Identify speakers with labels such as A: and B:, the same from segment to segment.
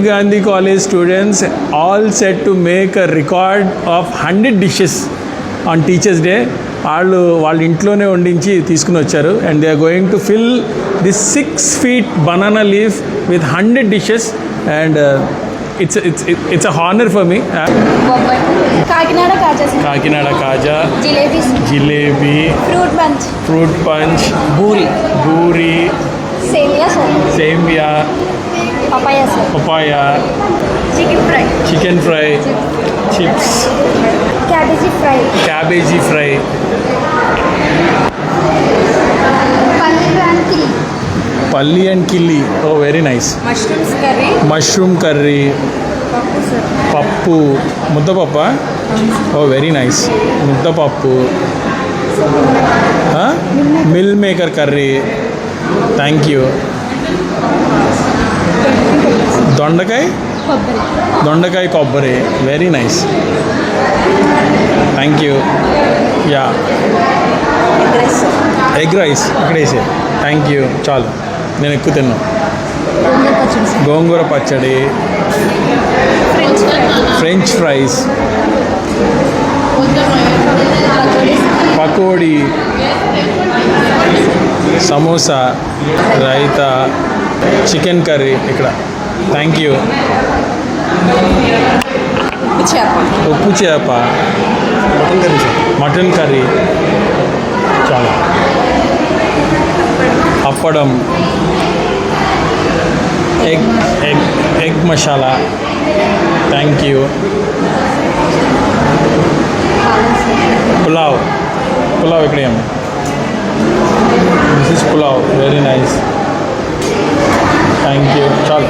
A: Gandhi College students all set to make a record of 100 dishes on Teachers Day. వాళ్ళ ఇంట్లోనే వండించి తీసుకుని వచ్చారు and they are going to fill this 6 feet banana leaf with 100 dishes and it's a honor for me. Kakinada kaja, jalebi, fruit punch, buri, సేమియా, papaya, chicken fry, chips, cabbage fry, palli and kili. Oh, very nice. Mushroom curry, pappu, mudda papa. Oh, very nice. Mudda pappu. Mill maker curry. Thank you. Dondakai kobbari. Very nice. Thank you. Yeah. Egg rice. Akkadese. Thank you. Chalu. నేను ఎక్కువ తిన్నాను. గోంగూర పచ్చడి, french fries, pakodi, samosa, raita, chicken curry ఇక్కడ. Thank you. ఉప్పు చేప, mutton curry, చాలా appadam, egg masala. Thank you. Pulao ఇక్కడేమో. This is pulao. Very nice. Thank you. చాలు.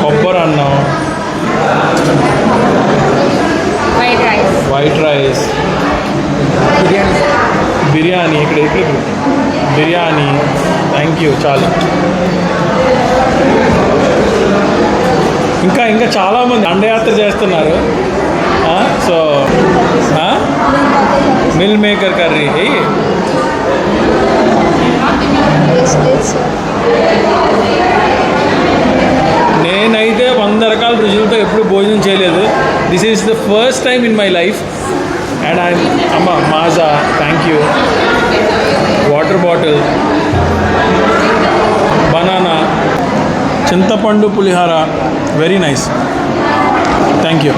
A: కొబ్బరి అన్నం, వైట్ రైస్, బిర్యానీ ఇక్కడ బిర్యానీ. Thank you. చాలు. ఇంకా చాలామంది దండయాత్ర చేస్తున్నారు. So meal maker curry. నేనైతే 100 రకాల రుచులతో ఎప్పుడు భోజనం చేయలేదు. This is the first time in my life and అమ్మ మాజా. Thank you. Water bottle, banana, చింతపండు పులిహార. Very nice. Thank you.